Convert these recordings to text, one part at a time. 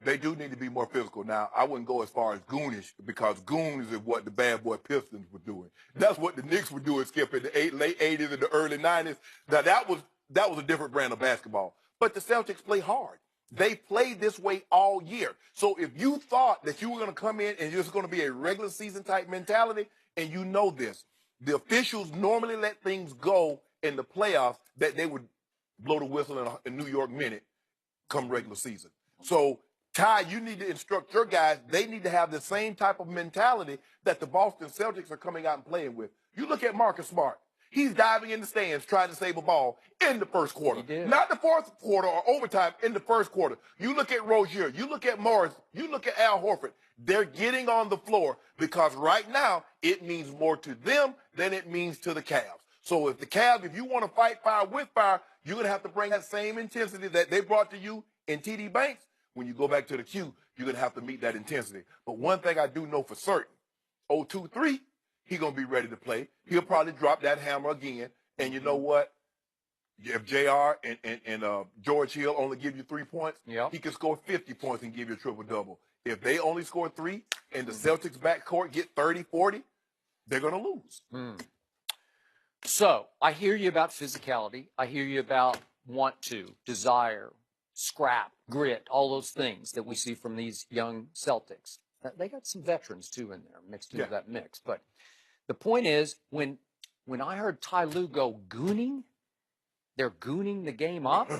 They do need to be more physical. Now, I wouldn't go as far as goonish because goons is what the bad boy Pistons were doing. That's what the Knicks were doing, Skip, in the late 80s and the early 90s. Now, that was a different brand of basketball. But the Celtics play hard. They played this way all year. So if you thought that you were going to come in and it's going to be a regular season type mentality, and you know this, the officials normally let things go in the playoffs that they would blow the whistle in a New York minute come regular season. So, Ty, you need to instruct your guys. They need to have the same type of mentality that the Boston Celtics are coming out and playing with. You look at Marcus Smart. He's diving in the stands trying to save a ball in the first quarter. Not the fourth quarter or overtime, in the first quarter. You look at Rozier. You look at Morris. You look at Al Horford. They're getting on the floor because right now it means more to them than it means to the Cavs. So if the Cavs, if you want to fight fire with fire, you're going to have to bring that same intensity that they brought to you in TD Banks. When you go back to the queue, you're going to have to meet that intensity. But one thing I do know for certain, 0-2-3, he's going to be ready to play. He'll probably drop that hammer again. And you know what? If JR and George Hill only give you 3 points, he can score 50 points and give you a triple-double. If they only score 3 and the Celtics backcourt get 30, 40, they're going to lose. So I hear you about physicality. I hear you about want to, desire, scrap, grit, all those things that we see from these young Celtics. They got some veterans, too, in there mixed into that mix. But the point is, when I heard Ty Lue go gooning, they're gooning the game up,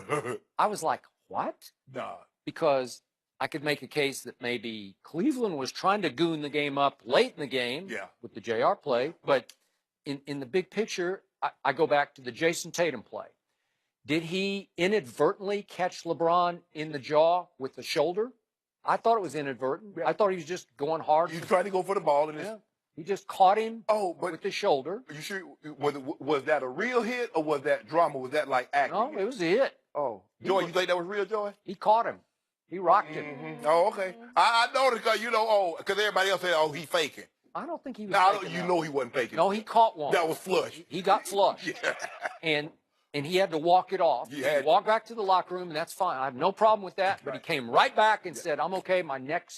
I was like, what? Nah. Because I could make a case that maybe Cleveland was trying to goon the game up late in the game with the JR play. But in the big picture, I go back to the Jason Tatum play. Did he inadvertently catch LeBron in the jaw with the shoulder? I thought it was inadvertent. I thought he was just going hard. He tried to go for the ball. And he just caught him with the shoulder. Are you sure? Was that a real hit or was that drama? Was that like acting? No, it was a hit. Oh. Joy, you think that was real, Joy? He caught him. He rocked him. Oh, okay. I noticed because, because everybody else said, he faking. I don't think he was faking. You know he wasn't faking. No, he caught one. That was flush. He got flushed. And he had to walk it off. He walked back to the locker room, and that's fine. I have no problem with that. But he came right back and said, I'm okay. My neck,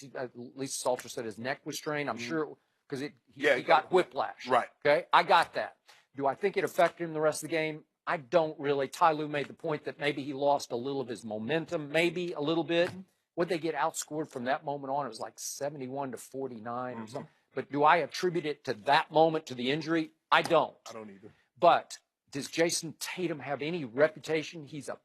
Lisa Salter said his neck was strained. I'm sure because he got whiplash. Right. Okay, I got that. Do I think it affected him the rest of the game? I don't really. Ty Lue made the point that maybe he lost a little of his momentum, maybe a little bit. Would they get outscored from that moment on? It was like 71-49 or something. But do I attribute it to that moment, to the injury? I don't. I don't either. But does Jason Tatum have any reputation? He's a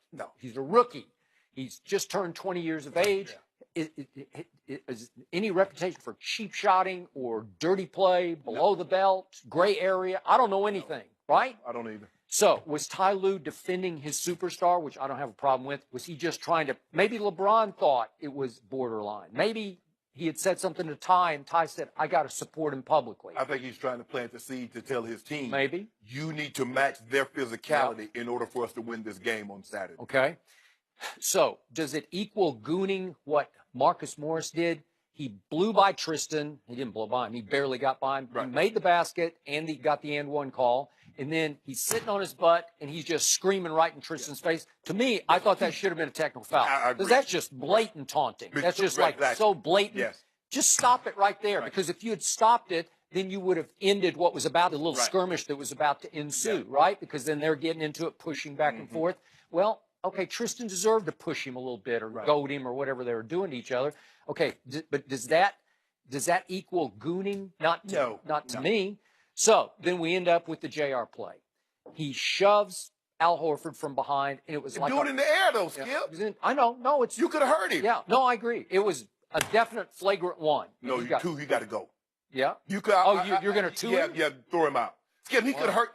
rookie. He's just turned 20 years of age. Is any reputation for cheap shotting or dirty play, below the belt, gray area? I don't know anything, right? I don't either. So was Ty Lue defending his superstar, which I don't have a problem with? Was he just trying to, maybe LeBron thought it was borderline. Maybe he had said something to Ty, and Ty said, I got to support him publicly. I think he's trying to plant the seed to tell his team, maybe, you need to match their physicality in order for us to win this game on Saturday. Okay. So does it equal gooning what Marcus Morris did? He blew by Tristan. He didn't blow by him. He barely got by him. Right. He made the basket, and he got the and one call. And then he's sitting on his butt, and he's just screaming right in Tristan's face. To me, I thought that should have been a technical foul. Because that's just blatant taunting. That's just so blatant. Just stop it right there. Because if you had stopped it, then you would have ended what was about the little skirmish that was about to ensue, right? Because then they're getting into it, pushing back and forth. Well, okay, Tristan deserved to push him a little bit or goad him or whatever they were doing to each other. Okay, but does that equal gooning? Not to me. So then we end up with the JR play. He shoves Al Horford from behind, and it was like do it in the air though, Skip. I know. No, it's you could have hurt him. Yeah, no, I agree. It was a definite flagrant one. No, you got to go. Yeah. You could. You're going to two him? Yeah, throw him out. Skip, he could have hurt.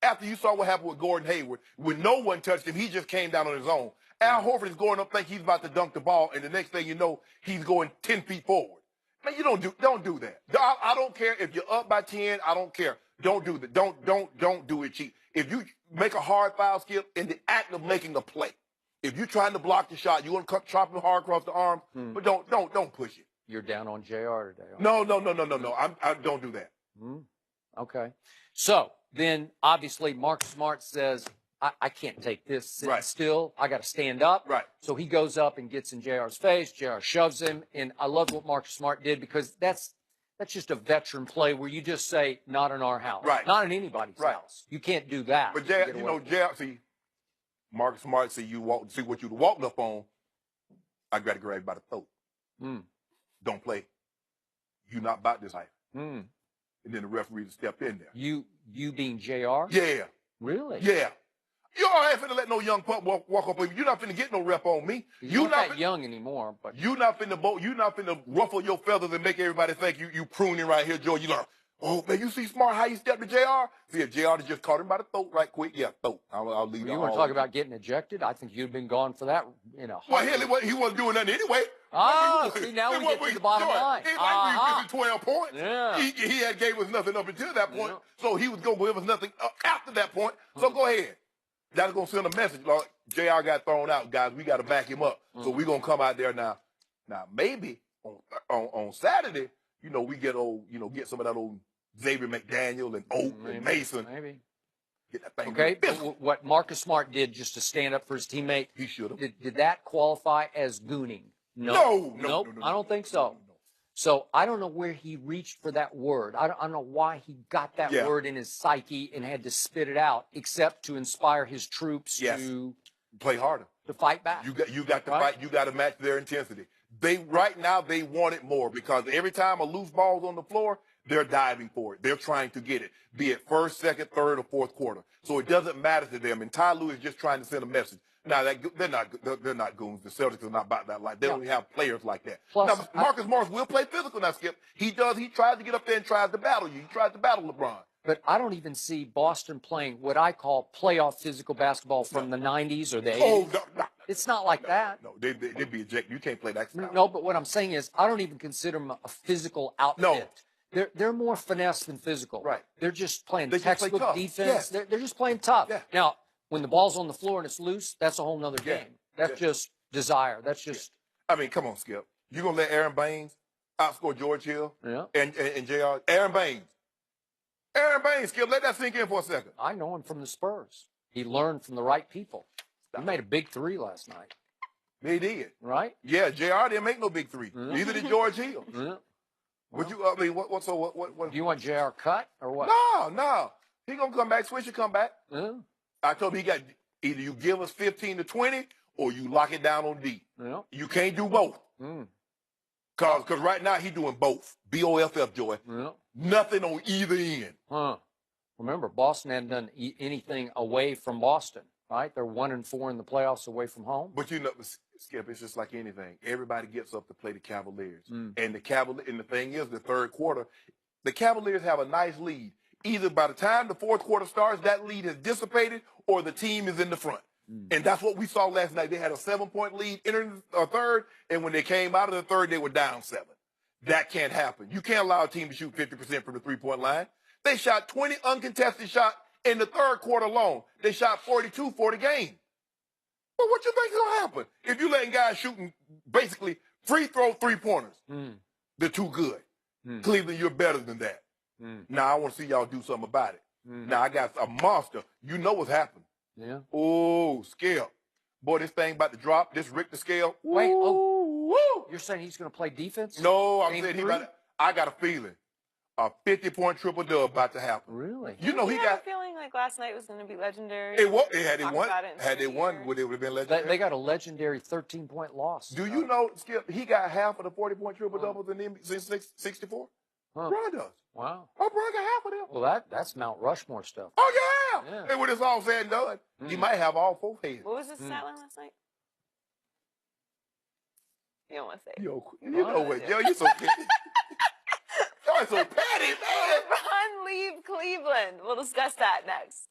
After you saw what happened with Gordon Hayward, when no one touched him, he just came down on his own. Al Horford is going up, think he's about to dunk the ball, and the next thing you know, he's going 10 feet forward. Man, you don't do that. I don't care if you're up by 10. I don't care. Don't do that. Don't do it cheap. If you make a hard foul, Skip, in the act of making a play, if you're trying to block the shot, you want to chop him hard across the arm, but don't push it. You're down on JR today. No. I don't do that. Okay. So then, obviously, Marcus Smart says, I can't take this sitting Right. still. I got to stand up. Right. So he goes up and gets in JR's face. JR shoves him. And I love what Marcus Smart did because that's just a veteran play where you just say, not in our house. Right. Not in anybody's Right. house. You can't do that. But JR, you know, JR, see, Marcus Smart, see what you'd walked up on. I got to grab you by the throat. Don't play. You not about this life. And then the referee stepped in there. You being JR? Yeah. Really? Yeah. You all ain't finna let no young pup walk up with you. You're not finna get no rep on me. You're not that young anymore, but you not finna ruffle your feathers and make everybody think you pruning right here, Joe. You like, oh man, you see Smart how he stepped to JR? See, JR just caught him by the throat right quick. Yeah, throat. I'll leave. You want to talk about getting ejected? I think you'd been gone for that. Well, hell, he wasn't doing nothing anyway. See, now we get to the bottom line. It like we 12 points. Yeah. He had gave us nothing up until that point, so he was gonna give us nothing after that point. So Mm-hmm. go ahead. That's gonna send a message. Like, JR got thrown out, guys. We got to back him up. So we're gonna come out there now. Now maybe on Saturday, we get get some of that old Xavier McDaniel and Oak and Mason. Maybe. Get that thing. Okay. What Marcus Smart did just to stand up for his teammate, He should have. did that qualify as gooning? No. I don't think so. So I don't know where he reached for that word. I don't know why he got that word in his psyche and had to spit it out, except to inspire his troops to Play harder. to fight back. You got to fight. You got to match their intensity. Right now they want it more because every time a loose ball's on the floor, they're diving for it. They're trying to get it, be it first, second, third, or fourth quarter. So it doesn't matter to them. And Tyronn Lue is just trying to send a message. Now they're not goons. The Celtics are not about that life. They don't have players like that. Plus, now Marcus Morris will play physical now, Skip. He does. He tries to get up there and tries to battle you. He tries to battle LeBron. But I don't even see Boston playing what I call playoff physical basketball from the 90s or the 80s. No. It's not like that. No, they'd be ejected. You can't play that style. No, but what I'm saying is I don't even consider them a physical outfit. No. They're more finesse than physical. Right. They're just playing They just play textbook tough. defense. Yeah. They're just playing tough. Yeah. Now, when the ball's on the floor and it's loose, that's a whole nother game. That's just desire. That's just. I mean, come on, Skip. You gonna let Aaron Baines outscore George Hill and JR? Aaron Baines, Skip, let that sink in for a second. I know him from the Spurs. He learned from the right people. He made a big three last night. They did. Right? Yeah, JR didn't make no big three. Neither did George Hill. Yeah. Would you? I mean, what? Do you want JR cut or what? No. He gonna come back. Switch and come back. Yeah. I told him he got either you give us 15 to 20 or you lock it down on D. Yeah. You can't do both. Cause right now he doing both. BOFF, Joy. Yeah. Nothing on either end. Remember, Boston hadn't done anything away from Boston, right? They're 1-4 in the playoffs away from home. But Skip, it's just like anything. Everybody gets up to play the Cavaliers. And the thing is, the third quarter, the Cavaliers have a nice lead. Either by the time the fourth quarter starts, that lead has dissipated or the team is in the front. And that's what we saw last night. They had a 7-point lead entering the third, and when they came out of the third, they were down 7. That can't happen. You can't allow a team to shoot 50% from the three-point line. They shot 20 uncontested shots in the third quarter alone. They shot 42 for the game. Well, what you think is going to happen if you letting guys shooting basically free throw three-pointers? They're too good. Cleveland, you're better than that. Now, I want to see y'all do something about it. Now, I got a monster. You know what's happened. Yeah. Oh, scale. Boy, this thing about to drop. This Richter scale. Wait, woo! You're saying he's going to play defense? No, I'm Game saying three? I got a feeling. A 50-point triple-dub about to happen. Really? You know, he got a feeling like last night was going to be legendary. Had they won, it would have been legendary. They got a legendary 13-point loss. Do you know, Skip, he got half of the 40-point triple-doubles in the NBA since 64? Bron does. Wow. Oh, Bron got half of them. Well, that's Mount Rushmore stuff. Oh, yeah. And when it's all said and done, he might have all 4 heads. What was his stat line last night? You don't want to say. Yo, you know what, Joe? You so petty. Y'all so petty, man. LeBron leave Cleveland. We'll discuss that next.